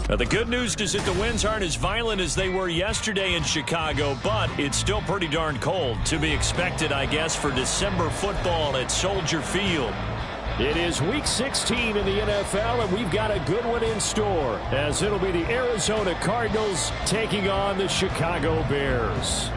Now, the good news is that the winds aren't as violent as they were yesterday in Chicago, but it's still pretty darn cold. To be expected, I guess, for December football at Soldier Field. It is Week 16 in the NFL, and we've got a good one in store, as it'll be the Arizona Cardinals taking on the Chicago Bears.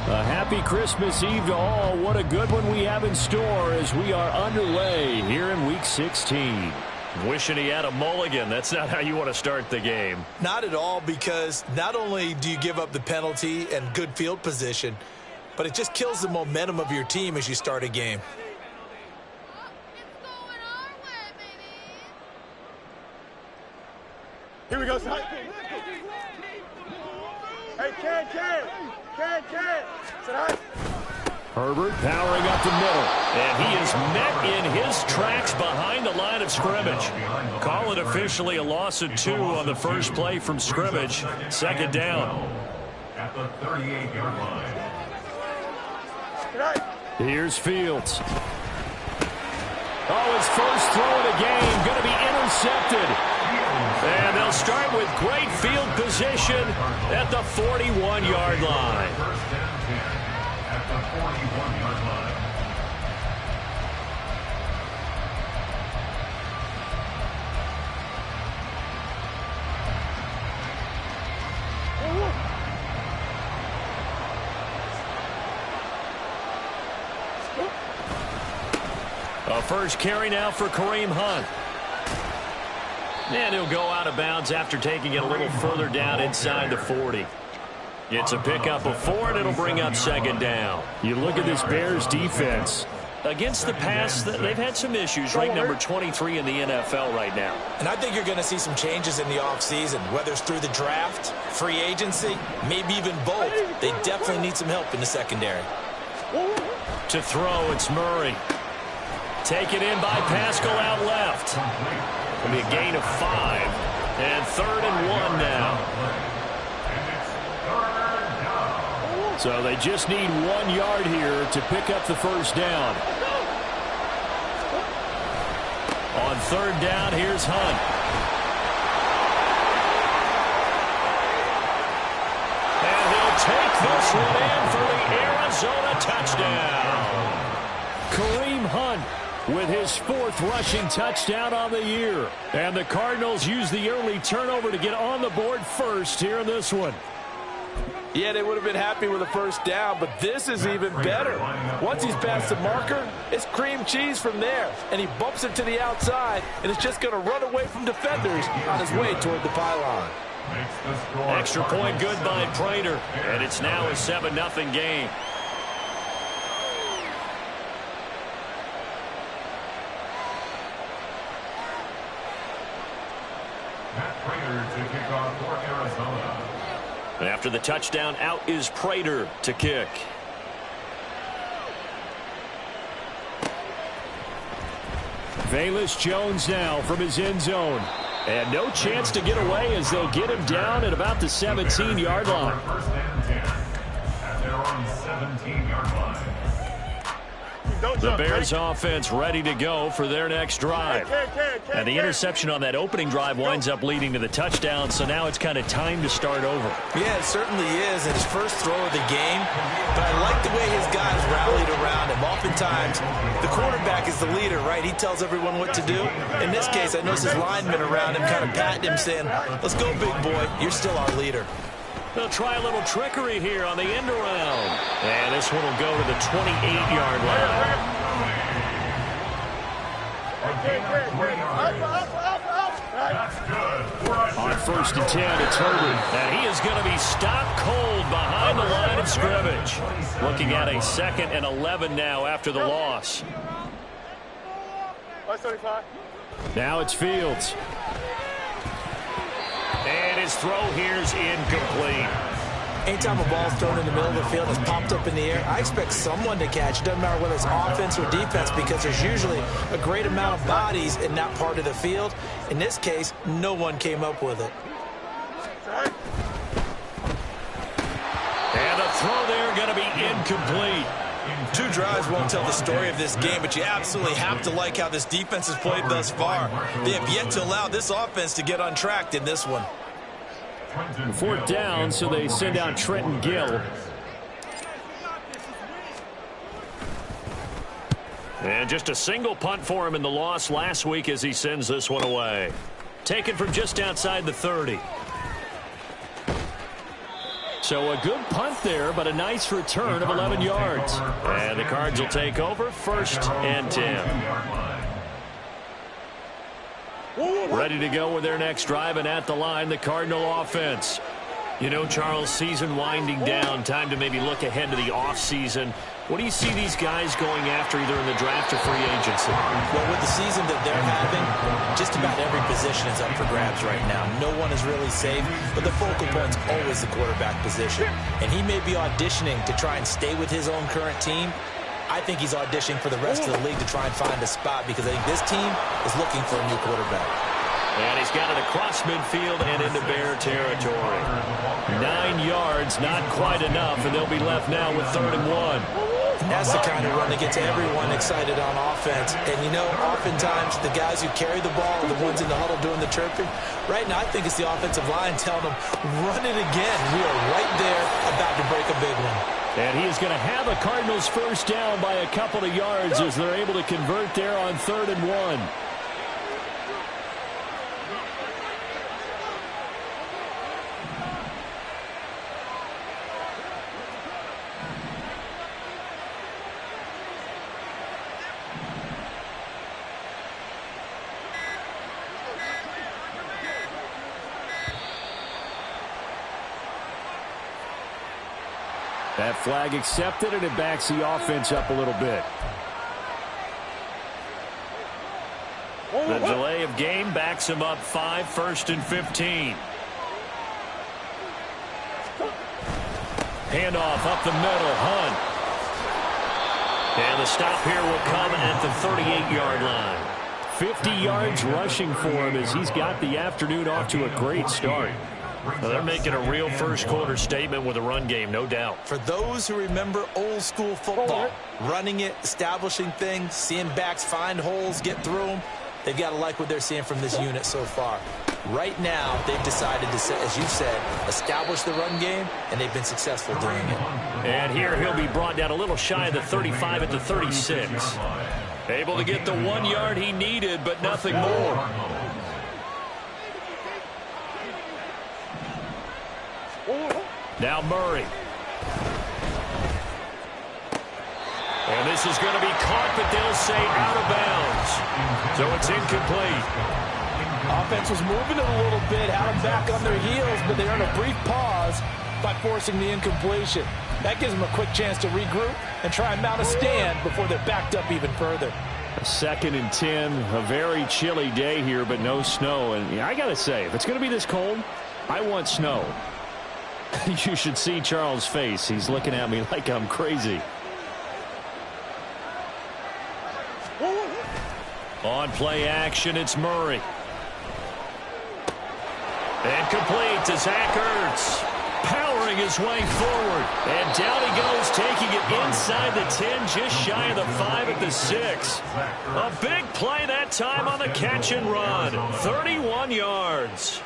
A happy Christmas Eve to all. What a good one we have in store as we are underway here in Week 16. Wishing he had a mulligan. That's not how you want to start the game. Not at all, because not only do you give up the penalty and good field position, but it just kills the momentum of your team as you start a game. Here we go, son. Hey, Ken. Sit high. Herbert powering up the middle. And he is met in his tracks behind the line of scrimmage. Call it officially a loss of 2 on the first play from scrimmage. Second down. At the 38-yard line. Here's Fields. Oh, his first throw of the game going to be intercepted. And they'll start with great field position at the 41-yard line. First down 10 at the 41-yard line. A first carry now for Kareem Hunt. And he'll go out of bounds after taking it a little further down inside the 40. It's a pickup of 4, and it'll bring up second down. You look at this Bears defense. Against the pass, they've had some issues. Ranked number 23 in the NFL right now. And I think you're going to see some changes in the offseason, whether it's through the draft, free agency, maybe even both. They definitely need some help in the secondary. To throw, it's Murray. Taken in by Pascal out left. It'll be a gain of 5. And 3rd and 1 now. So they just need 1 yard here to pick up the first down. On 3rd down, here's Hunt. And he'll take this one in for the Arizona touchdown. Kareem Hunt with his 4th rushing touchdown on the year. And the Cardinals use the early turnover to get on the board first here in this one. Yeah, they would have been happy with a first down, but this is even better. Once he's past the marker, it's cream cheese from there. And he bumps it to the outside, and it's just going to run away from defenders on his way toward the pylon. Extra point good by Prater. And it's now a 7-0 game. Matt Prater to kick off for Arizona. And after the touchdown, out is Prater to kick. Velus Jones now from his end zone. And no chance to get away as they'll get him down at about the 17-yard line. First and 10 at their own 17-yard line. The Bears offense ready to go for their next drive. And the interception on that opening drive winds up leading to the touchdown, so now it's kind of time to start over. Yeah, it certainly is, and his first throw of the game. But I like the way his guys rallied around him. Oftentimes, the quarterback is the leader, right? He tells everyone what to do. In this case, I noticed his linemen around him kind of patting him, saying, "Let's go, big boy. You're still our leader." They'll try a little trickery here on the end around. And this one will go to the 28-yard line. On 1st and 10, it's Herbert. And he is going to be stopped cold behind the line of scrimmage. Looking at a 2nd and 11 now after the loss. Now it's Fields. And his throw here is incomplete. Anytime a ball's thrown in the middle of the field and it's popped up in the air, I expect someone to catch. It doesn't matter whether it's offense or defense, because there's usually a great amount of bodies in that part of the field. In this case, no one came up with it. And the throw there going to be incomplete. 2 drives won't tell the story of this game, but you absolutely have to like how this defense has played thus far. They have yet to allow this offense to get on track in this one. 4th down, so they send out Trenton Gill. And just a single punt for him in the loss last week as he sends this one away. Taken from just outside the 30. So a good punt there, but a nice return of 11 yards. And the Cards will take over 1st and 10. Ready to go with their next drive, and at the line, the Cardinal offense. You know, Charles, season winding down, time to maybe look ahead to the offseason. What do you see these guys going after either in the draft or free agency? Well, with the season that they're having, just about every position is up for grabs right now. No one is really safe, but the focal point's always the quarterback position. And he may be auditioning to try and stay with his own current team. I think he's auditioning for the rest of the league to try and find a spot because I think this team is looking for a new quarterback. And he's got it across midfield and into Bear territory. 9 yards, not quite enough, and they'll be left now with 3rd and 1. That's the kind of run that gets everyone excited on offense. And, you know, oftentimes the guys who carry the ball are the ones in the huddle doing the chirping. Right now, I think it's the offensive line telling them, run it again. We are right there about to break a big one. And he is going to have a Cardinals 1st down by a couple of yards as they're able to convert there on 3rd and 1. That flag accepted, and it backs the offense up a little bit. The delay of game backs him up 5, 1st and 15. Handoff up the middle, Hunt. And the stop here will come at the 38-yard line. 50 yards rushing for him as he's got the afternoon off to a great start. Well, they're making a real first-quarter statement with a run game, no doubt. For those who remember old-school football, running it, establishing things, seeing backs find holes, get through them, they've got to like what they're seeing from this unit so far. Right now, they've decided to, as you said, establish the run game, and they've been successful doing it. And here he'll be brought down a little shy of the 35 at the 36. Able to get the 1 yard he needed, but nothing more. Now Murray. And this is going to be caught, but they'll say out of bounds. So it's incomplete. Offense was moving it a little bit, had them back on their heels, but they earned a brief pause by forcing the incompletion. That gives them a quick chance to regroup and try and mount a stand before they're backed up even further. 2nd and 10, a very chilly day here, but no snow. And I got to say, if it's going to be this cold, I want snow. You should see Charles' face. He's looking at me like I'm crazy. On play action, it's Murray. And complete to Zach Ertz. Powering his way forward. And down he goes, taking it inside the 10, just shy of the 5 at the 6. A big play that time on the catch and run. 31 yards.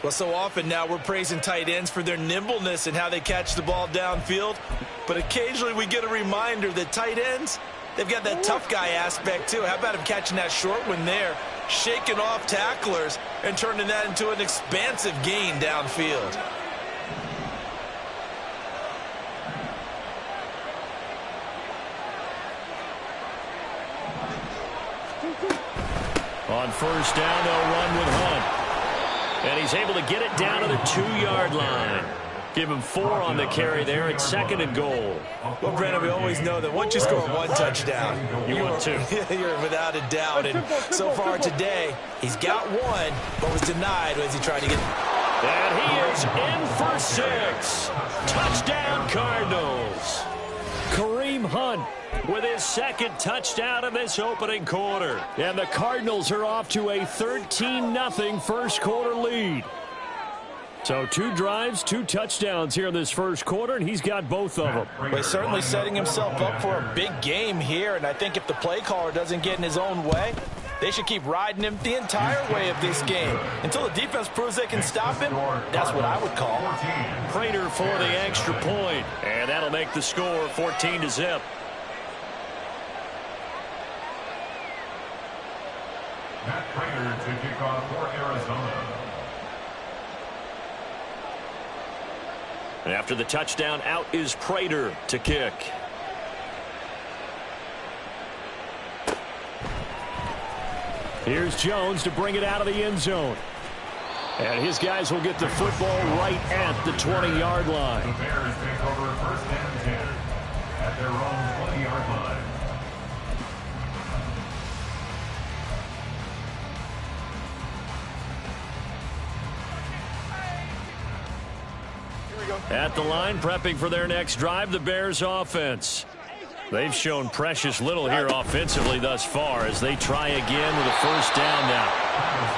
Well, so often now we're praising tight ends for their nimbleness and how they catch the ball downfield. But occasionally we get a reminder that tight ends, they've got that tough guy aspect too. How about him catching that short one there, shaking off tacklers, and turning that into an expansive gain downfield. On 1st down, they'll run with Hunt. And he's able to get it down to the 2-yard line. Give him 4 on the carry there at 2nd and goal. Well, Brandon, we always know that once you score 1 touchdown, you want 2. You're without a doubt. And so far today, he's got 1, but was denied as he tried to get. And he is in for 6. Touchdown, Cardinals. Kareem Hunt with his 2nd touchdown of this opening quarter. And the Cardinals are off to a 13-0 first quarter lead. So 2 drives, 2 touchdowns here in this first quarter, and he's got both of them. Well, he's certainly setting himself up for a big game here, and I think if the play caller doesn't get in his own way, they should keep riding him the entire way of this game. Until the defense proves they can stop him, that's what I would call. Prater for the extra point, and that'll make the score 14-0. Matt Prater to kick off for Arizona. And after the touchdown, out is Prater to kick. Here's Jones to bring it out of the end zone. And his guys will get the football right at the 20-yard line. The Bears take over 1st and 10 at their own 20-yard line. At the line, prepping for their next drive, the Bears offense. They've shown precious little here offensively thus far as they try again with a 1st down now.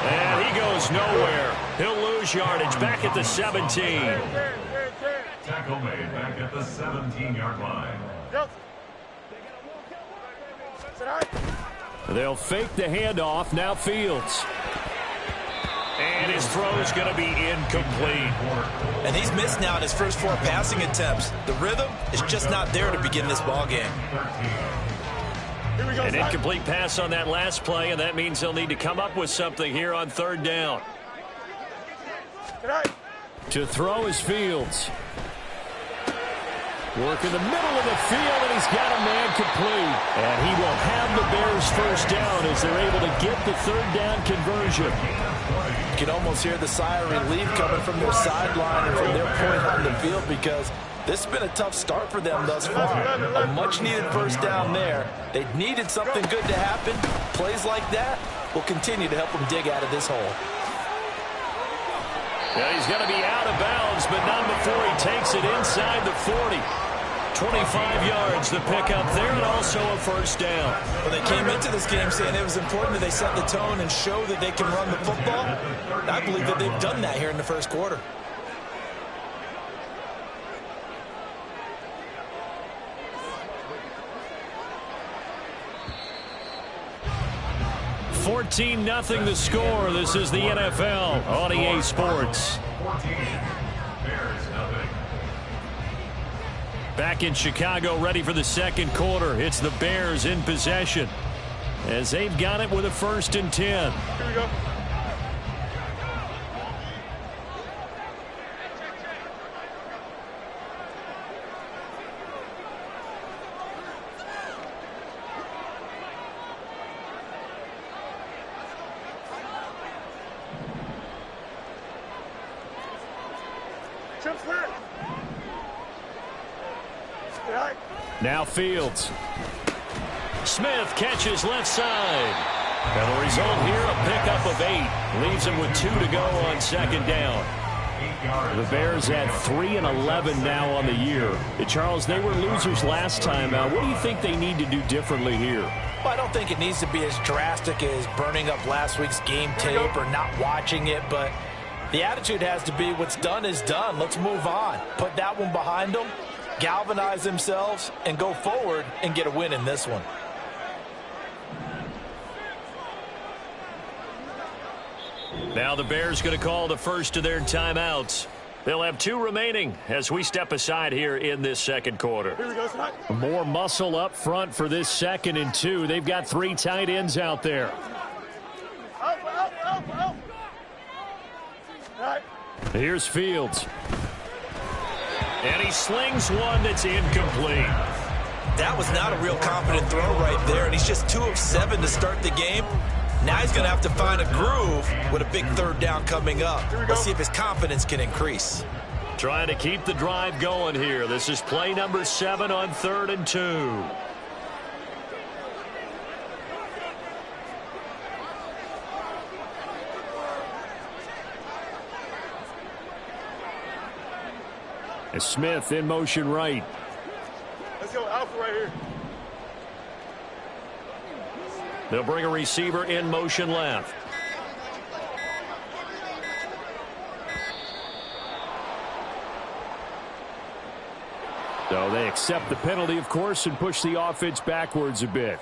And he goes nowhere. He'll lose yardage back at the 17. Tackle made back at the 17-yard line. They'll fake the handoff. Now Fields. And his throw's going to be incomplete. And he's missed now in his first 4 passing attempts. The rhythm is just not there to begin this ball game. An incomplete pass on that last play, and that means they'll need to come up with something here on 3rd down. To throw is Fields. Work in the middle of the field, and he's got a man complete. And he will have the Bears 1st down as they're able to get the 3rd down conversion. You can almost hear the sigh of relief coming from their sideline and from their point on the field because this has been a tough start for them thus far. A much-needed 1st down there. They needed something good to happen. Plays like that will continue to help them dig out of this hole. Yeah, he's going to be out of bounds, but not before he takes it inside the 40. 25 yards the pickup there, and also a 1st down. Well, they came into this game saying it was important that they set the tone and show that they can run the football. I believe that they've done that here in the 1st quarter. $14-0 the score. This is the NFL on EA Sports. 14. Bears nothing. Back in Chicago, ready for the 2nd quarter. It's the Bears in possession as they've got it with a 1st and 10. Here we go. Now Fields. Smith catches left side. And the result here, a pickup of 8. Leaves him with 2 to go on 2nd down. The Bears at 3-11 now on the year. Charles, they were losers last time. What do you think they need to do differently here? Well, I don't think it needs to be as drastic as burning up last week's game tape or not watching it, but the attitude has to be what's done is done. Let's move on. Put that one behind them, galvanize themselves, and go forward and get a win in this one. Now the Bears going to call the first of their timeouts. They'll have 2 remaining as we step aside here in this 2nd quarter. Here we go, tonight. More muscle up front for this 2nd and 2. They've got 3 tight ends out there. Out. Right. Here's Fields. And he slings one that's incomplete. That was not a real confident throw right there, and he's just 2 of 7 to start the game. Now he's going to have to find a groove with a big 3rd down coming up. Let's see if his confidence can increase. Trying to keep the drive going here. This is play number 7 on 3rd and 2. Smith in motion right. Let's go alpha right here. They'll bring a receiver in motion left. So they accept the penalty, of course, and push the offense backwards a bit.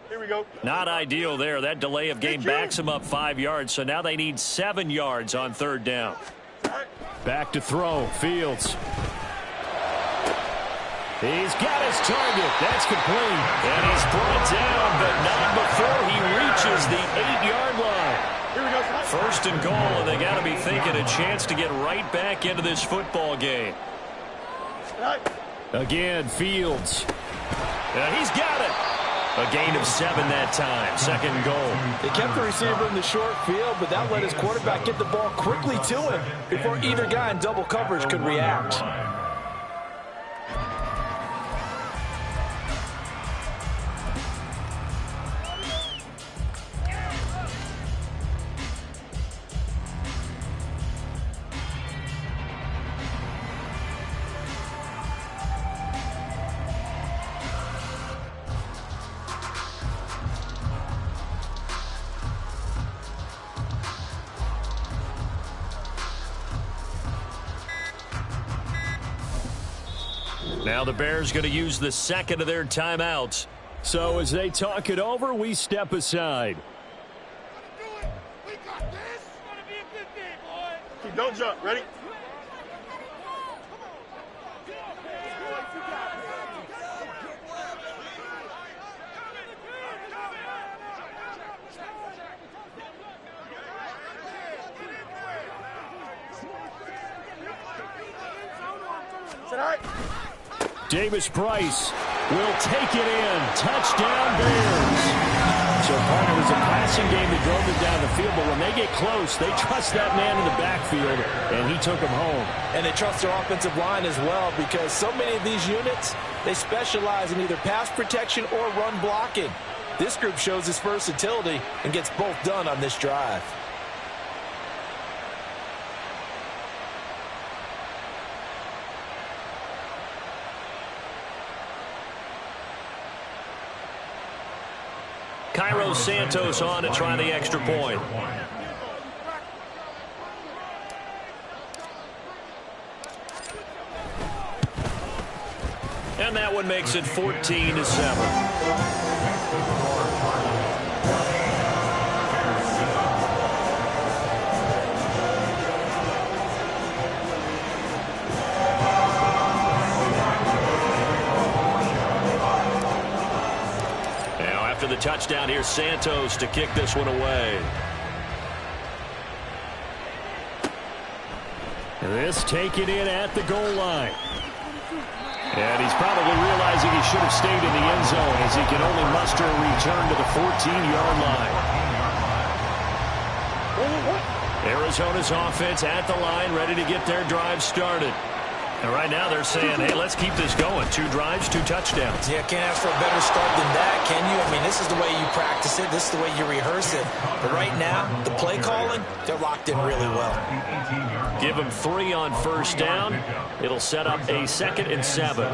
Here we go. Not ideal there. That delay of game backs them up 5 yards, so now they need 7 yards on third down. Back to throw. Fields. He's got his target. That's complete. And he's brought down, but not before he reaches the 8-yard line. Here we go. First and goal, and they got to be thinking a chance to get right back into this football game. Again, Fields. And he's got it. A gain of 7 that time. Second goal. They kept the receiver in the short field, but that let his quarterback get the ball quickly to him before either guy in double coverage could react. Now the Bears going to use the second of their timeouts. So as they talk it over, we step aside. Don't jump. Ready? Davis Price will take it in. Touchdown, Bears. So, partner, it was a passing game that drove them down the field, but when they get close, they trust that man in the backfield, and he took them home. And they trust their offensive line as well, because so many of these units, they specialize in either pass protection or run blocking. This group shows its versatility and gets both done on this drive. Cairo Santos on to try the extra point. And that one makes it 14-7. The touchdown here, Santos to kick this one away. This taken in at the goal line. And he's probably realizing he should have stayed in the end zone as he can only muster a return to the 14-yard line. Arizona's offense at the line, ready to get their drive started. And right now they're saying, hey, let's keep this going. 2 drives, 2 touchdowns. Yeah, can't ask for a better start than that, can you? I mean, this is the way you practice it. This is the way you rehearse it. But right now, the play calling, they're locked in really well. Give them 3 on first down. It'll set up a 2nd and 7.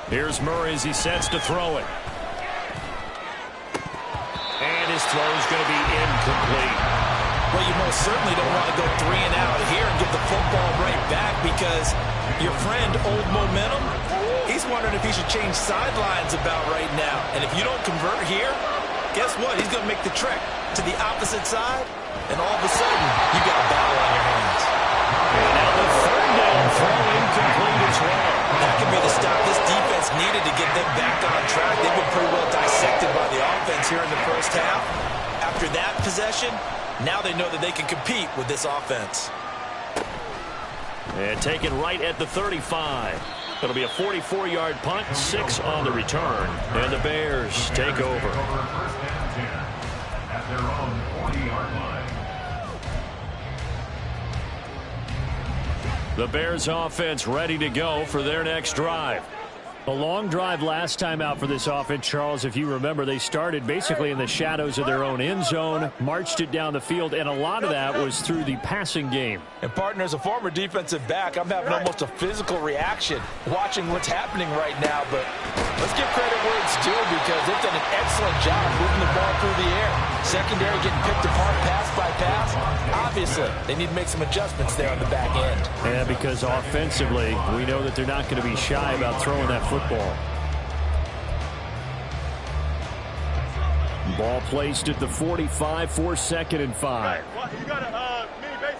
Here's Murray as he sets to throw it. And his throw is going to be incomplete. Well, you most certainly don't want to go 3 and out here and get the football right back, because your friend, Old Momentum, he's wondering if he should change sidelines about right now. And if you don't convert here, guess what? He's going to make the trek to the opposite side, and all of a sudden, you got a battle on your hands. And now the 3rd down throw incomplete as well. That could be the stop this defense needed to get them back on track. They've been pretty well dissected by the offense here in the first half. After that possession, now they know that they can compete with this offense. And taken right at the 35. It'll be a 44-yard punt, 6 on the return. And the Bears take over. At their own 40-yard line. The Bears offense ready to go for their next drive. A long drive last time out for this offense, Charles. If you remember, they started basically in the shadows of their own end zone, marched it down the field, and a lot of that was through the passing game. And, partner, as a former defensive back, I'm having almost a physical reaction watching what's happening right now. But let's give credit where it's due because they've done an excellent job moving the ball through the air. Secondary getting picked apart pass by pass. Obviously, they need to make some adjustments there on the back end. Yeah, because offensively, we know that they're not going to be shy about throwing that football. Ball placed at the 45 for 2nd and 5. Right. You got a mini base.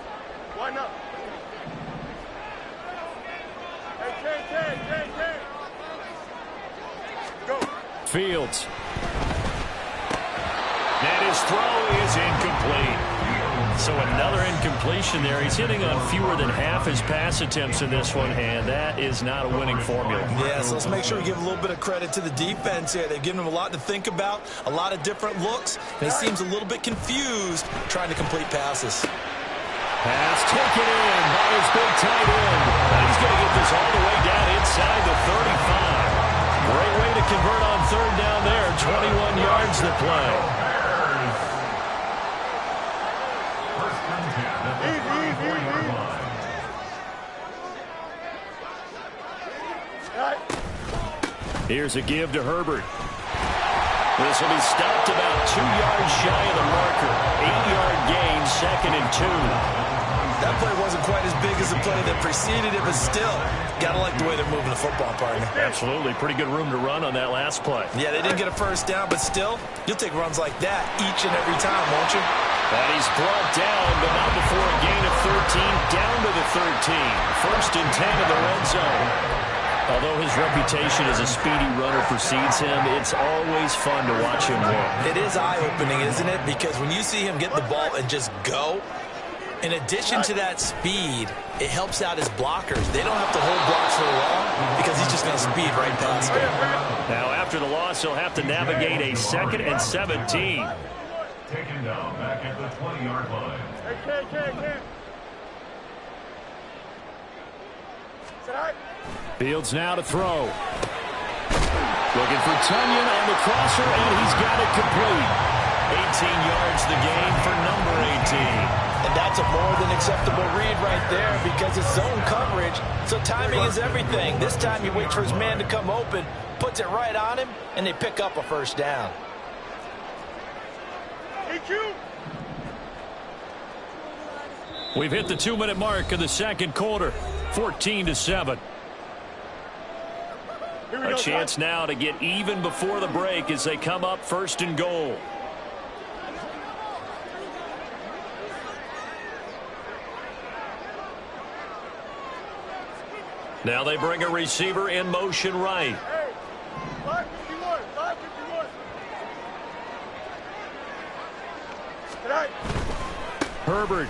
Why not? Hey, 10. Go. Fields. And his throw is incomplete. So another incompletion there. He's hitting on fewer than half his pass attempts in this one, and that is not a winning formula. Yeah, so let's make sure we give a little bit of credit to the defense here. They've given him a lot to think about, a lot of different looks, and he seems a little bit confused trying to complete passes. Pass taken in by his big tight end. And he's going to get this all the way down inside the 35. Great way to convert on 3rd down there. 21 yards to play. Here's a give to Herbert. This will be stopped about 2 yards shy of the marker. 8-yard gain, 2nd and 2. That play wasn't quite as big as the play that preceded it, but still, got to like the way they're moving the football, partner. Absolutely. Pretty good room to run on that last play. Yeah, they didn't get a first down, but still, you'll take runs like that each and every time, won't you? And he's brought down, but not before a gain of 13, down to the 13. 1st and 10 in the red zone. Although his reputation as a speedy runner precedes him, it's always fun to watch him run. It is eye-opening, isn't it? Because when you see him get the ball and just go, in addition to that speed, it helps out his blockers. They don't have to hold blocks for long because he's just going to speed right past them. Now, after the loss, he'll have to navigate a 2nd and 17. Taken down back at the 20-yard line. Hey. Fields now to throw. Looking for Tunyon on the crosser, and he's got it complete. 18 yards the gain for number 18. And that's a more than acceptable read right there because it's zone coverage, so timing is everything. This time he waits for his man to come open, puts it right on him, and they pick up a 1st down. We've hit the 2-minute mark of the 2nd quarter. 14-7. A chance now to get even before the break as they come up 1st and goal. Now they bring a receiver in motion right. Hey, 551. Herbert.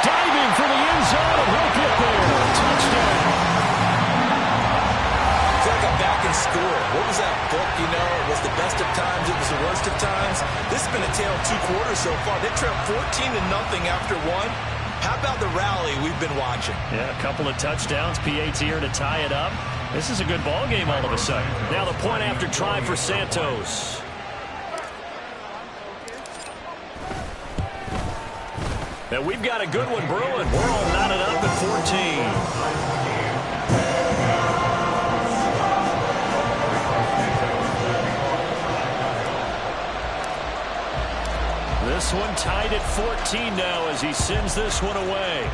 Diving for the end zone, and he'll get there. Touchdown. It's like I'm back in school. What was that book, you know? It was the best of times. It was the worst of times. This has been a tale of 2 quarters so far. They trailed 14-0 after 1. How about the rally we've been watching? Yeah, a couple of touchdowns. PAT here to tie it up. This is a good ball game all of a sudden. Now the point after try for Santos. And we've got a good one brewing. We're all knotted up at 14. This one tied at 14 now as he sends this one away.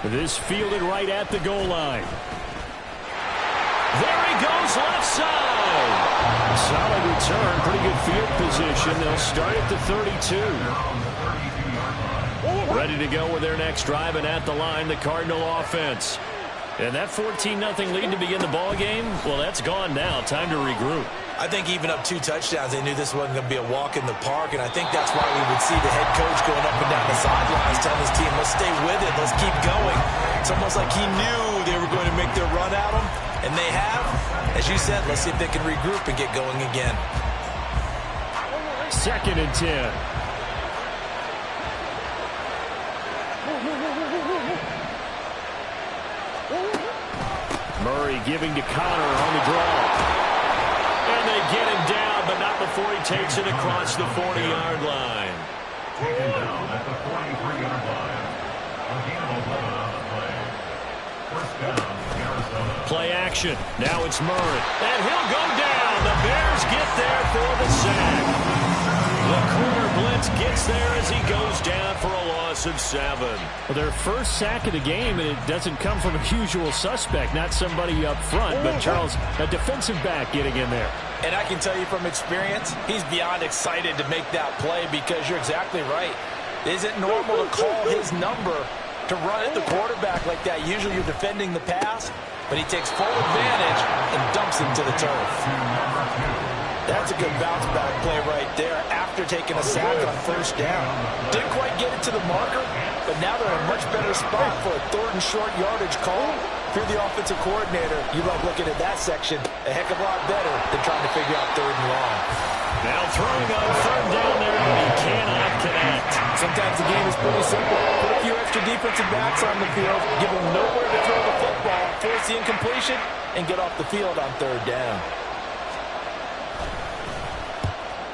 This fielded right at the goal line. There he goes, left side. Solid return, pretty good field position. They'll start at the 32. Ready to go with their next drive, and at the line, the Cardinal offense. And that 14-0 lead to begin the ball game, well, that's gone now. Time to regroup. I think even up 2 touchdowns, they knew this wasn't going to be a walk in the park, and I think that's why we would see the head coach going up and down the sidelines telling his team, let's stay with it, let's keep going. It's almost like he knew they were going to make their run at him, and they have. As you said, let's see if they can regroup and get going again. 2nd and 10. Murray giving to Connor on the draw. And they get him down, but not before he takes it across the 40-yard line. Taken down at the 43-yard line. Again, 11 on the play. First down, Arizona. Play action. Now it's Murray. And he'll go down. The Bears get there for the sack. The corner blitz gets there as he goes down for a loss of 7. Well, their first sack of the game, and it doesn't come from a usual suspect, not somebody up front, but Charles, a defensive back getting in there. And I can tell you from experience, he's beyond excited to make that play because you're exactly right. It isn't normal to call his number to run at the quarterback like that. Usually you're defending the pass, but he takes full advantage and dumps him to the turf. That's a good bounce back play right there after taking a sack on first down. Didn't quite get it to the marker, but now they're in a much better spot for a 3rd and short yardage call. If you're the offensive coordinator, you love looking at that section a heck of a lot better than trying to figure out 3rd and long. Now throwing on 3rd down there, and he cannot connect. Sometimes the game is pretty simple. Put a few extra defensive backs on the field, give them nowhere to throw the football, force the incompletion, and get off the field on 3rd down.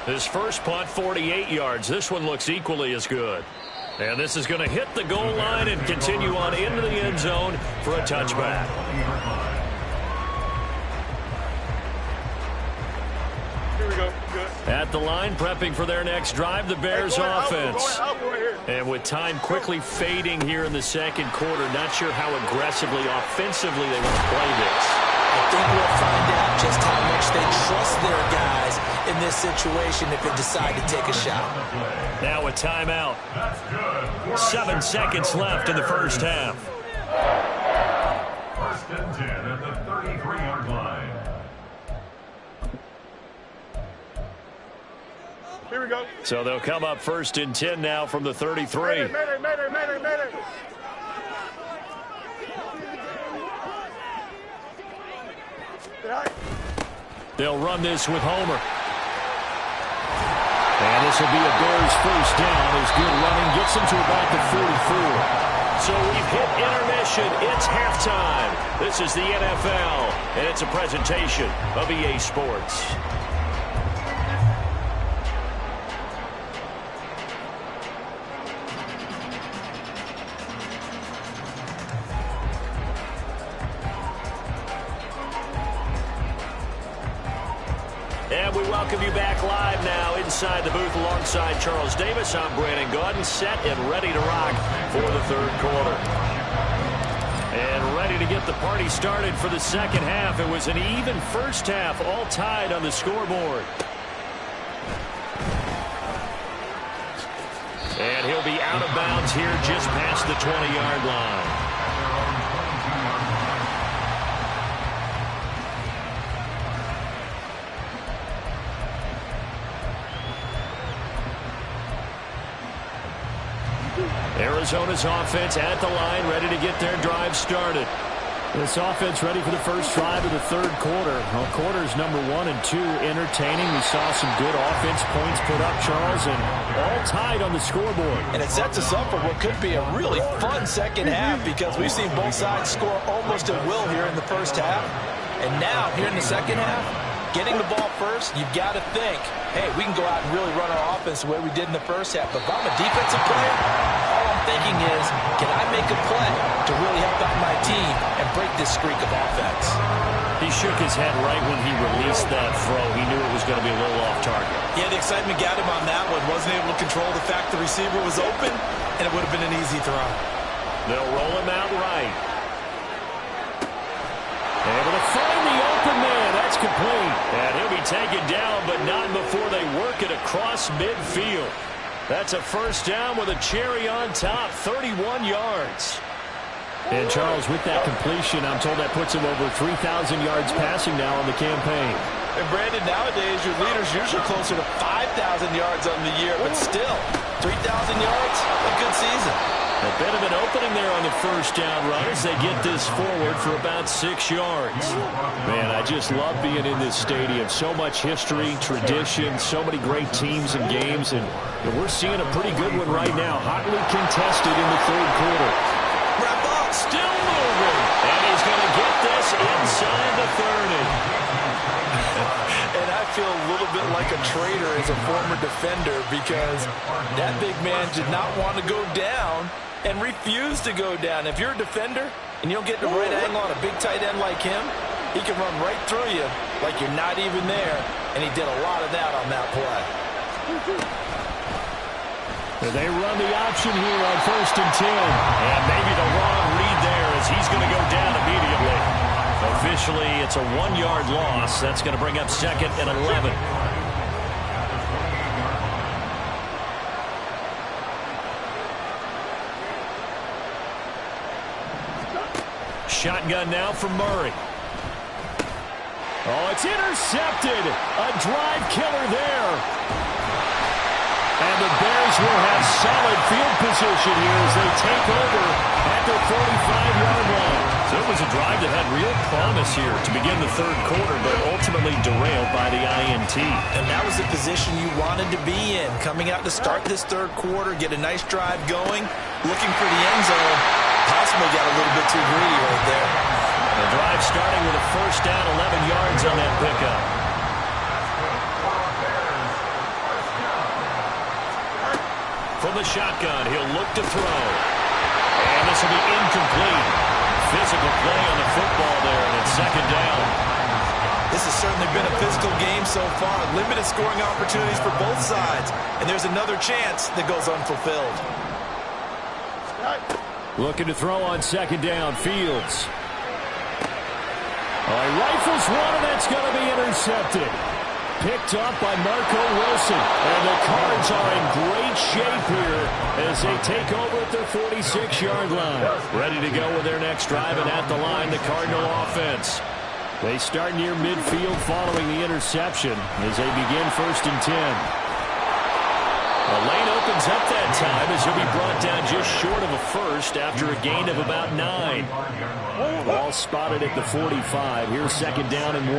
His first punt, 48 yards. This one looks equally as good. And this is going to hit the goal line and continue on into the end zone for a touchback. Here we go. Good. At the line, prepping for their next drive, the Bears offense. And with time quickly fading here in the second quarter, not sure how aggressively, offensively they want to play this. I think we'll find out just how much they trust their guys in this situation if they decide to take a shot. Now a timeout. 7 seconds left in the first half. First and 10 at the 33-yard line. Here we go. So they'll come up 1st and 10 now from the 33. Mayday. They'll run this with Homer. And this will be a Bears first down as good running gets them to about the 44. So we've hit intermission. It's halftime. This is the NFL, and it's a presentation of EA Sports. And we welcome you back live now inside the booth alongside Charles Davis. I'm Brandon Gaudin, set and ready to rock for the 3rd quarter. And ready to get the party started for the second half. It was an even first half, all tied on the scoreboard. And he'll be out of bounds here just past the 20-yard line. Arizona's offense at the line, ready to get their drive started. This offense ready for the first drive of the 3rd quarter. Well, quarters number 1 and 2 entertaining. We saw some good offense points put up, Charles, and all tied on the scoreboard. And it sets us up for what could be a really fun second half because we've seen both sides score almost at will here in the first half. And now, here in the second half, getting the ball first, you've got to think, hey, we can go out and really run our offense the way we did in the first half. But if I'm a defensive player, all I'm thinking is, can I make a play to really help out my team and break this streak of offense? He shook his head right when he released that throw. He knew it was going to be a little off target. Yeah, the excitement got him on that one. Wasn't able to control the fact the receiver was open, and it would have been an easy throw. They'll roll him out right. Able to find the open man. That's complete. And he'll be taken down, but not before they work it across midfield. That's a first down with a cherry on top, 31 yards. And, Charles, with that completion, I'm told that puts him over 3,000 yards passing now on the campaign. And, Brandon, nowadays your leader's usually closer to 5,000 yards on the year, but still, 3,000 yards, a good season. A bit of an opening there on the first down run as they get this forward for about 6 yards. Man, I just love being in this stadium. So much history, tradition, so many great teams and games, and we're seeing a pretty good one right now. Hotly contested in the 3rd quarter. Still moving. And he's going to get this inside the 30. And I feel a little bit like a traitor as a former defender because that big man did not want to go down and refused to go down. If you're a defender and you don't get the right angle on a big tight end like him, he can run right through you like you're not even there, and he did a lot of that on that play. They run the option here on 1st and 10. And maybe the wrong read there as he's going to go down immediately. Officially, it's a 1-yard loss. That's going to bring up 2nd and 11. Shotgun now from Murray. Oh, it's intercepted. A drive killer there. And the Bears will have solid field position here as they take over at their 45-yard line. So it was a drive that had real promise here to begin the 3rd quarter, but ultimately derailed by the INT. And that was the position you wanted to be in. Coming out to start this 3rd quarter, get a nice drive going, looking for the end zone. Possibly got a little bit too greedy right there. The drive starting with a 1st down, 11 yards on that pickup. From the shotgun, he'll look to throw. And this will be incomplete. Physical play on the football there, and it's 2nd down. This has certainly been a physical game so far. Limited scoring opportunities for both sides. And there's another chance that goes unfulfilled. Looking to throw on 2nd down. Fields. He rifles one, and that's going to be intercepted. Picked up by Marco Wilson. And the Cards are in great shape here as they take over at their 46-yard line. Ready to go with their next drive, and at the line, the Cardinal offense. They start near midfield following the interception as they begin 1st and 10. The lane opens up that time as he'll be brought down just short of a 1st after a gain of about 9. Ball spotted at the 45. Here's 2nd down and 1.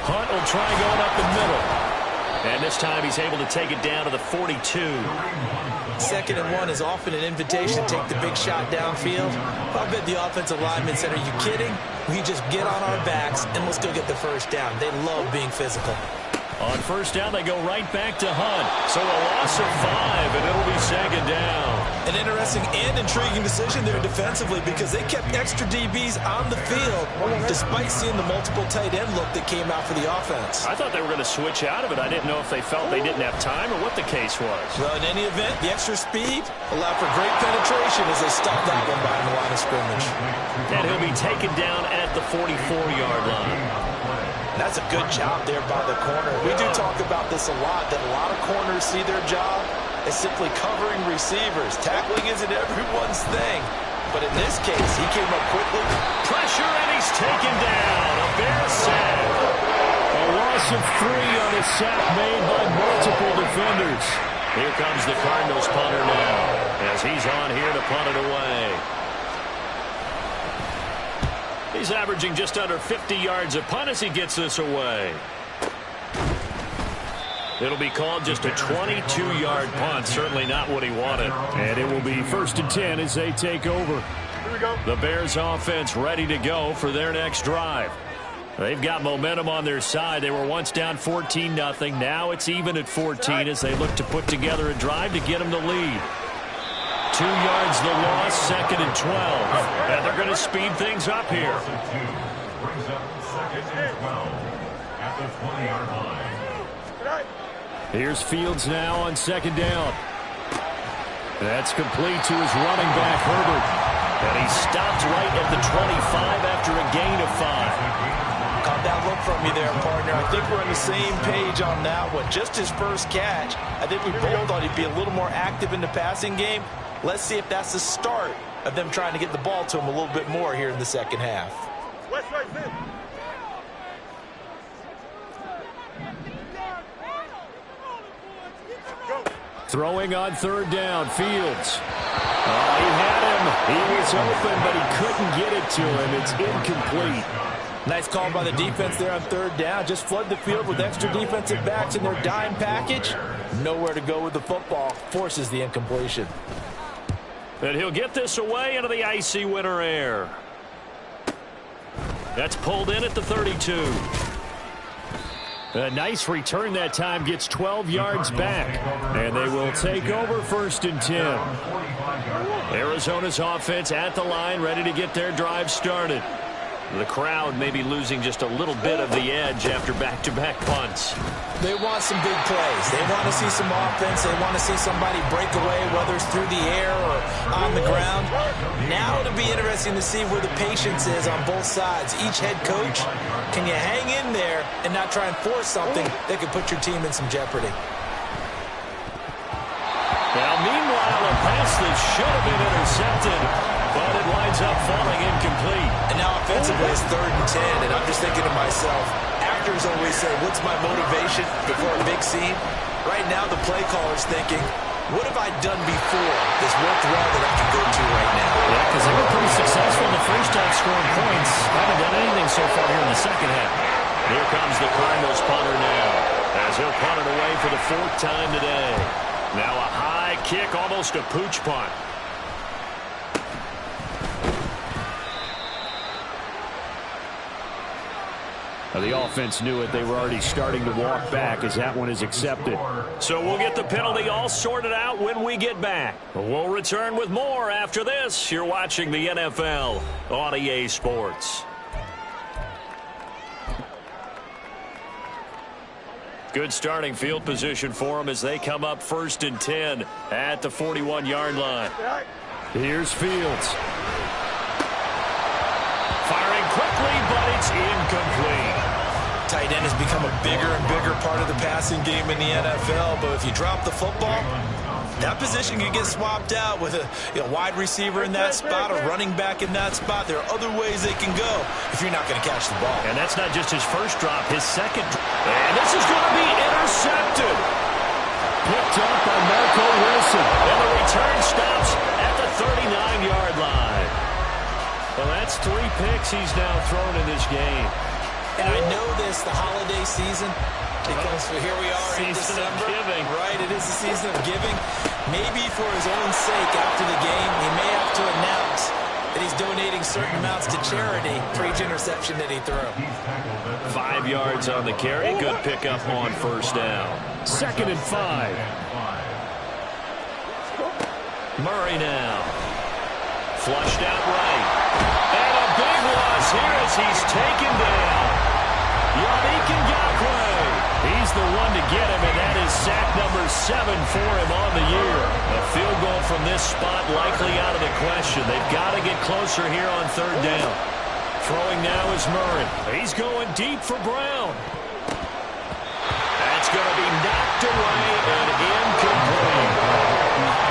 Hunt will try going up the middle. And this time he's able to take it down to the 42. 2nd and 1 is often an invitation to take the big shot downfield. I bet the offensive lineman said, "Are you kidding? We just get on our backs and let's go get the 1st down." They love being physical. On 1st down, they go right back to Hunt. So a loss of 5, and it'll be 2nd down. An interesting and intriguing decision there defensively because they kept extra DBs on the field despite seeing the multiple tight end look that came out for the offense. I thought they were going to switch out of it. I didn't know if they felt they didn't have time or what the case was. Well, in any event, the extra speed allowed for great penetration as they stopped that one behind the line of scrimmage. And he'll be taken down at the 44-yard line. That's a good job there by the corner. We do talk about this a lot, that a lot of corners see their job as simply covering receivers. Tackling isn't everyone's thing. But in this case, he came up quickly. Pressure, and he's taken down. A Bear sack. A loss of 3 on a sack made by multiple defenders. Here comes the Cardinals punter now as he's on here to punt it away. He's averaging just under 50 yards a punt as he gets this away. It'll be called just a 22-yard punt. Certainly not what he wanted. And it will be 1st and 10 as they take over. Here we go. The Bears offense ready to go for their next drive. They've got momentum on their side. They were once down 14-0. Now it's even at 14 as they look to put together a drive to get them the lead. 2 yards the loss, 2nd and 12. And they're going to speed things up here. Brings up 2nd and 12 at the 20-yard line. Here's Fields now on 2nd down. That's complete to his running back, Herbert. And he stopped right at the 25 after a gain of 5. Caught that look from you there, partner. I think we're on the same page on that one. Just his first catch. I think we both thought he'd be a little more active in the passing game. Let's see if that's the start of them trying to get the ball to him a little bit more here in the second half. West right there. Throwing on 3rd down, Fields. He had him. He was open, but he couldn't get it to him. It's incomplete. Nice call by the defense there on 3rd down. Just flood the field with extra defensive backs in their dime package. Nowhere to go with the football. Forces the incompletion. And he'll get this away into the icy winter air. That's pulled in at the 32. A nice return that time, gets 12 yards back. And they will take over 1st and 10. Arizona's offense at the line, ready to get their drive started. The crowd may be losing just a little bit of the edge after back-to-back punts. They want some big plays. They want to see some offense. They want to see somebody break away, whether it's through the air or on the ground. Now it'll be interesting to see where the patience is on both sides. Each head coach, can you hang in there and not try and force something that could put your team in some jeopardy? Now, meanwhile, a pass that should have been intercepted, but it winds up falling incomplete. And now offensively it's 3rd and 10, and I'm just thinking to myself, actors always say, what's my motivation before a big scene? Right now the play caller's thinking, what have I done before that's worked well that I can go to right now? Yeah, because they've been pretty successful in the first half scoring points. Haven't done anything so far here in the second half. Here comes the Cardinals punter now, as he'll punt it away for the 4th time today. Now a high kick, almost a pooch punt. The offense knew it. They were already starting to walk back as that one is accepted. So we'll get the penalty all sorted out when we get back. We'll return with more after this. You're watching the NFL on EA Sports. Good starting field position for them as they come up 1st and 10 at the 41-yard line. Here's Fields. Firing quickly, but it's incomplete. Tight end has become a bigger and bigger part of the passing game in the NFL, but if you drop the football, that position can get swapped out with a wide receiver in that spot, a running back in that spot. There are other ways they can go if you're not going to catch the ball. And that's not just his first drop, his second. And this is going to be intercepted. Picked up by Marco Wilson. And the return stops at the 39-yard line. Well, that's 3 picks he's now thrown in this game. And I know this, the holiday season, because here we are in Season of December. giving. Right, it is the season of giving. Maybe for his own sake after the game, he may have to announce that he's donating certain amounts to charity for each interception that he threw. 5 yards on the carry. Good pickup on 1st down. 2nd and 5. Murray now. Flushed out right. And a big loss here as he's taken down. Yannick Ngakoue. He's the one to get him, and that is sack number 7 for him on the year. A field goal from this spot likely out of the question. They've got to get closer here on 3rd down. Throwing now is Murray. He's going deep for Brown. That's going to be knocked away and incomplete.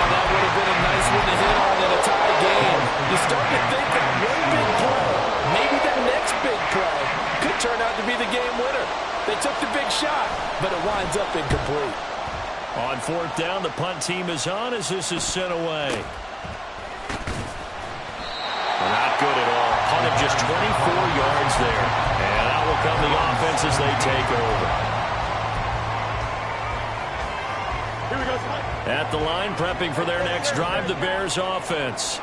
That would have been a nice one to hit on in a tie game. You start to think that one big play, maybe the next big play, could turn out to be the game winner. They took the big shot, but it winds up incomplete. On 4th down, the punt team is on as this is sent away. Not good at all. Punt of just 24 yards there. And out will come the offense as they take over. Here we go, At the line, prepping for their next drive, the Bears offense.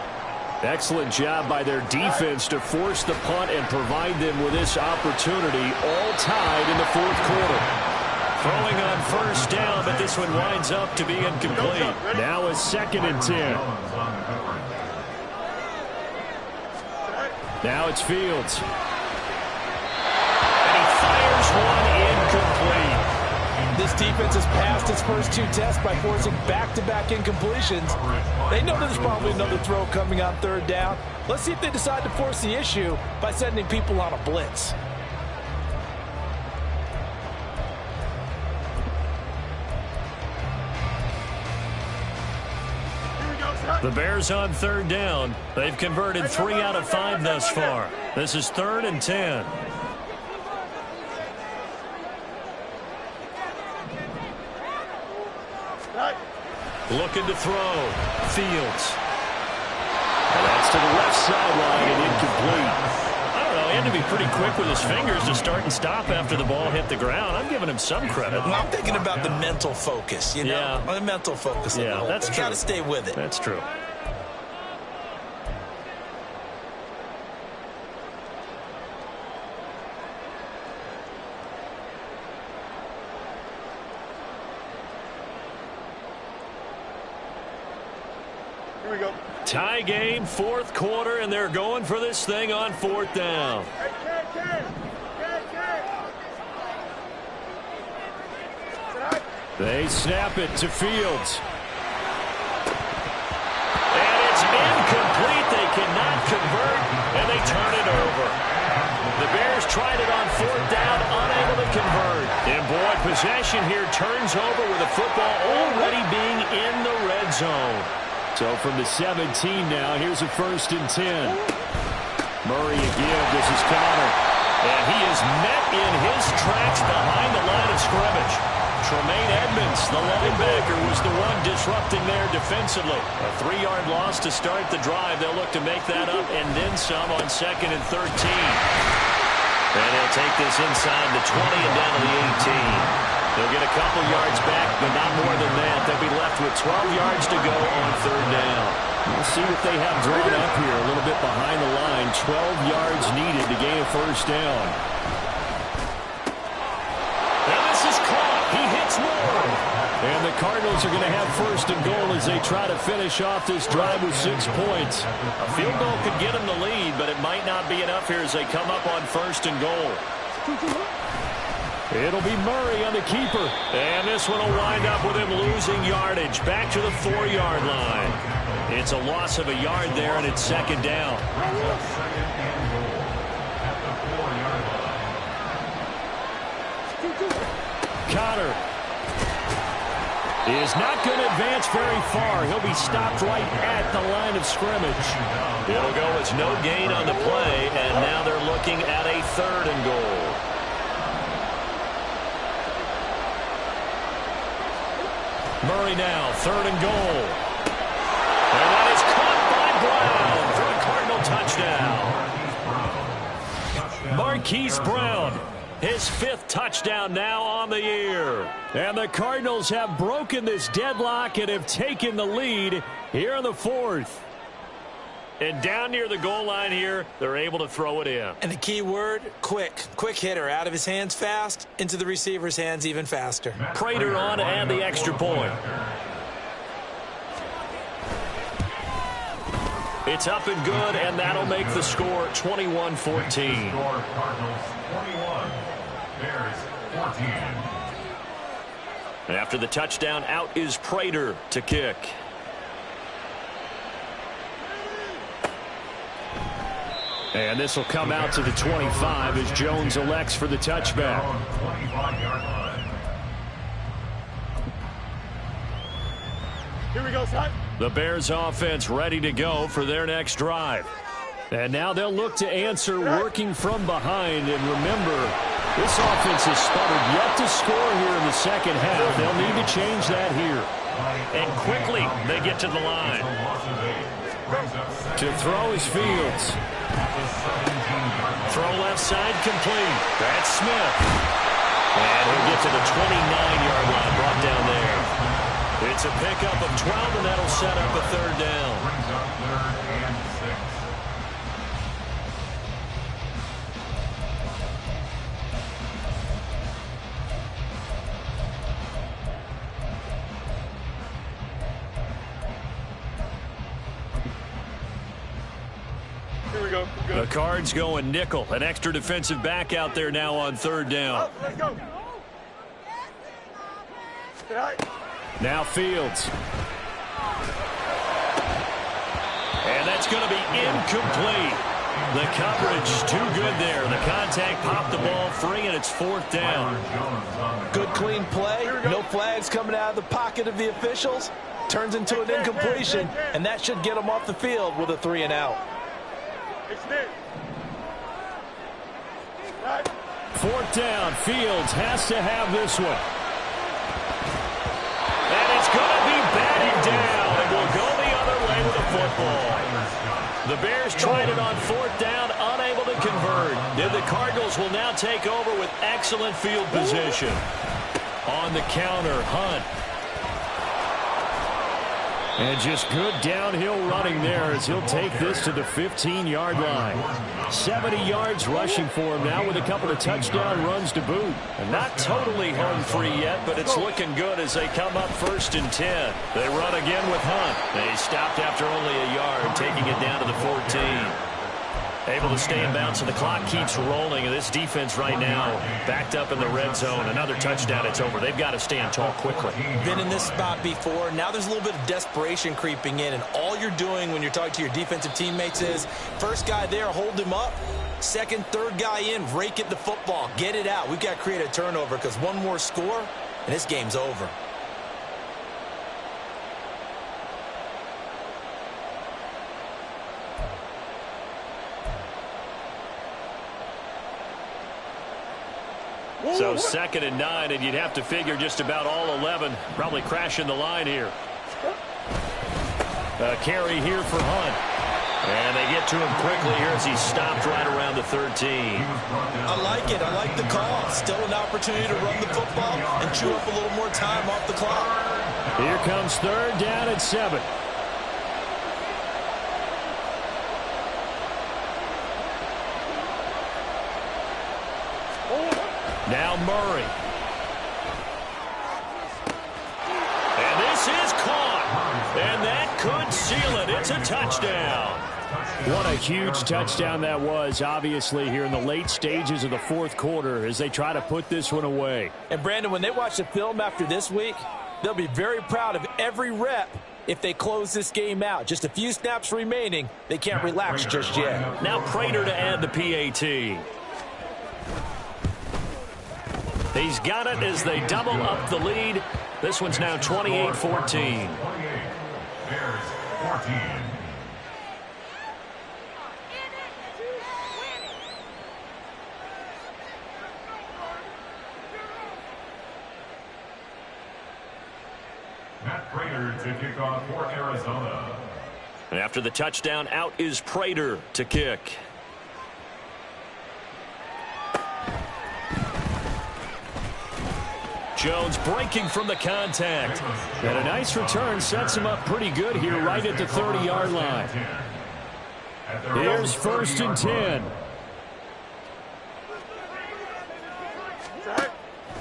Excellent job by their defense to force the punt and provide them with this opportunity, all tied in the 4th quarter. Throwing on 1st down, but this one winds up to be incomplete. Now a 2nd and 10. Now it's Fields. And he fires one incomplete. This defense has passed its first 2 tests by forcing back-to-back incompletions. They know there's probably another throw coming on 3rd down. Let's see if they decide to force the issue by sending people on a blitz. The Bears on 3rd down. They've converted 3 out of 5 thus far. This is 3rd and 10. Looking to throw. Fields. And that's to the left sideline and incomplete. I don't know. He had to be pretty quick with his fingers to start and stop after the ball hit the ground. I'm giving him some credit. Well, I'm thinking about the mental focus, you know? Yeah. The mental focus. Yeah, that's true. Got to stay with it. That's true. Here we go. Tie game, fourth quarter, and they're going for this thing on fourth down. Hey, They snap it to Fields. And it's incomplete. They cannot convert, and they turn it over. The Bears tried it on fourth down, unable to convert. And boy, possession here turns over with the football already being in the red zone. So from the 17 now, here's a 1st and 10. Murray again, this is Connor. And he is met in his tracks behind the line of scrimmage. Tremaine Edmonds, the linebacker, was the one disrupting there defensively. A 3-yard loss to start the drive. They'll look to make that up and then some on 2nd and 13. And they'll take this inside the 20 and down to the 18. They'll get a couple yards back, but not more than that. They'll be left with 12 yards to go on 3rd down. We'll see what they have drawn up here. A little bit behind the line. 12 yards needed to gain a 1st down. And this is caught. He hits more. And the Cardinals are going to have 1st and goal as they try to finish off this drive with 6 points. A field goal could get them the lead, but it might not be enough here as they come up on 1st and goal. It'll be Murray on the keeper. And this one will wind up with him losing yardage back to the 4-yard line. It's a loss of a yard there, and it's 2nd down. Connor is not going to advance very far. He'll be stopped right at the line of scrimmage. It'll go as no gain on the play, and now they're looking at a 3rd and goal. Murray now, 3rd and goal. And that is caught by Brown for a Cardinal touchdown. Marquise Brown, his 5th touchdown now on the year. And the Cardinals have broken this deadlock and have taken the lead here in the 4th. And down near the goal line here, they're able to throw it in. And the key word, quick. Quick hitter. Out of his hands fast, into the receiver's hands even faster. Prater on and the extra point. It's up and good, and that'll make the score 21-14. Cardinals 21, Bears 14. After the touchdown, out is Prater to kick. And this will come out to the 25 as Jones elects for the touchback. 25-yard line. Here we go, son. The Bears offense ready to go for their next drive. And now they'll look to answer working from behind. And remember, this offense has sputtered yet to score here in the 2nd half. They'll need to change that here. And quickly they get to the line. To throw is Fields. Throw left side complete. That's Smith. And he'll get to the 29-yard line, brought down there. It's a pickup of 12, and that'll set up a 3rd down. Brings up 3rd and 6. Here we go. The Cards going nickel. An extra defensive back out there now on 3rd down. Let's go. Now Fields. And that's going to be incomplete. The coverage too good there. The contact popped the ball free, and it's 4th down. Good clean play. No flags coming out of the pocket of the officials. Turns into an incompletion, and that should get them off the field with a 3 and out. 4th down. Fields has to have this one. And it's going to be batted down. It will go the other way with the football. The Bears tried it on 4th down, unable to convert. And the Cardinals will now take over with excellent field position. On the counter, Hunt. And just good downhill running there as he'll take this to the 15-yard line. 70 yards rushing for him now with a couple of touchdown runs to boot. And not totally home free yet, but it's looking good as they come up 1st and 10. They run again with Hunt. They stopped after only a yard, taking it down to the 14. Able to stay in bounds, so the clock keeps rolling. And this defense right now backed up in the red zone. Another touchdown, it's over. They've got to stand tall quickly. Been in this spot before. Now there's a little bit of desperation creeping in, and all you're doing when you're talking to your defensive teammates is first guy there, hold him up. Second, third guy in, rake at the football. Get it out. We've got to create a turnover because one more score, and this game's over. So 2nd and 9, and you'd have to figure just about all 11 probably crashing the line here. A carry here for Hunt. And they get to him quickly here as he's stopped right around the 13. I like it. I like the call. Still an opportunity to run the football and chew up a little more time off the clock. Here comes 3rd down and 7. Now Murray. And this is caught. And that could seal it. It's a touchdown. What a huge touchdown that was, obviously, here in the late stages of the 4th quarter as they try to put this one away. And, Brandon, when they watch the film after this week, they'll be very proud of every rep if they close this game out. Just a few snaps remaining. They can't relax just yet. Now Prater to add the PAT. He's got it as they double up the lead. This one's now 28-14. 28. Bears 14. Matt Prater to kick off for Arizona. And after the touchdown, out is Prater to kick. Jones breaking from the contact. And a nice return sets him up pretty good here right at the 30-yard line. Here's 1st and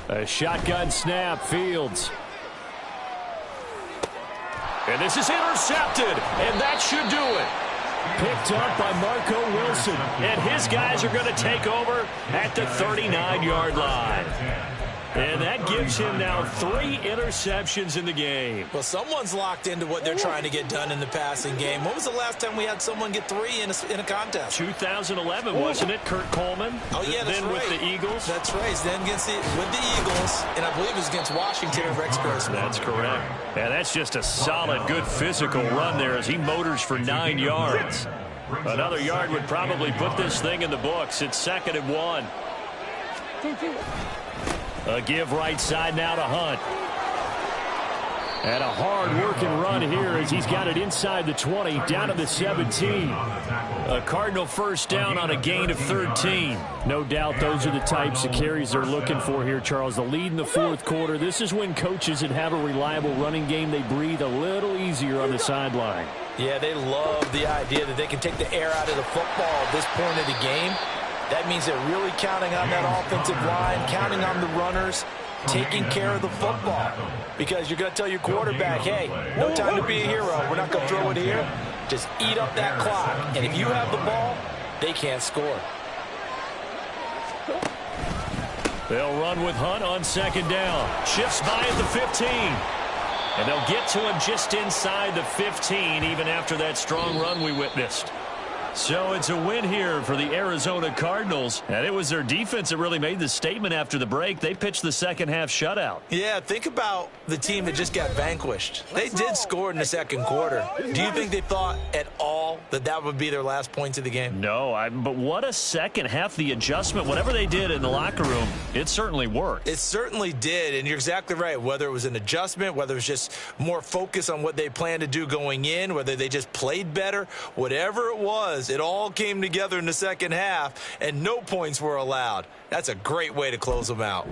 10. A shotgun snap, Fields. And this is intercepted, and that should do it. Picked up by Marco Wilson. And his guys are going to take over at the 39-yard line. And that gives him now 3 interceptions in the game. Well, someone's locked into what they're trying to get done in the passing game. When was the last time we had someone get 3 in a contest? 2011, wasn't it? Kurt Coleman. Oh, yeah, that's then right. with the Eagles. That's right. Then with the Eagles, and I believe it was against Washington or Rex Grossman. That's correct. And that's just a solid, good physical run there as he motors for 9 yards. Another yard would probably put this thing in the books. It's 2nd and 1. A give right side now to Hunt. And a hard-working run here as he's got it inside the 20, down to the 17. A Cardinal first down on a gain of 13. No doubt those are the types of carries they're looking for here, Charles. The lead in the 4th quarter. This is when coaches that have a reliable running game, they breathe a little easier on the sideline. Yeah, they love the idea that they can take the air out of the football at this point of the game. That means they're really counting on that offensive line, counting on the runners, taking care of the football. Because you're going to tell your quarterback, hey, no time to be a hero. We're not going to throw it here. Just eat up that clock. And if you have the ball, they can't score. They'll run with Hunt on 2nd down. Shifts by at the 15. And they'll get to him just inside the 15, even after that strong run we witnessed. So it's a win here for the Arizona Cardinals. And it was their defense that really made the statement after the break. They pitched the second half shutout. Yeah, think about the team that just got vanquished. They did score in the 2nd quarter. Do you think they thought at all that that would be their last points of the game? No, but what a second half. The adjustment, whatever they did in the locker room, it certainly worked. It certainly did, and you're exactly right. Whether it was an adjustment, whether it was just more focus on what they planned to do going in, whether they just played better, whatever it was, it all came together in the second half, and no points were allowed. That's a great way to close them out.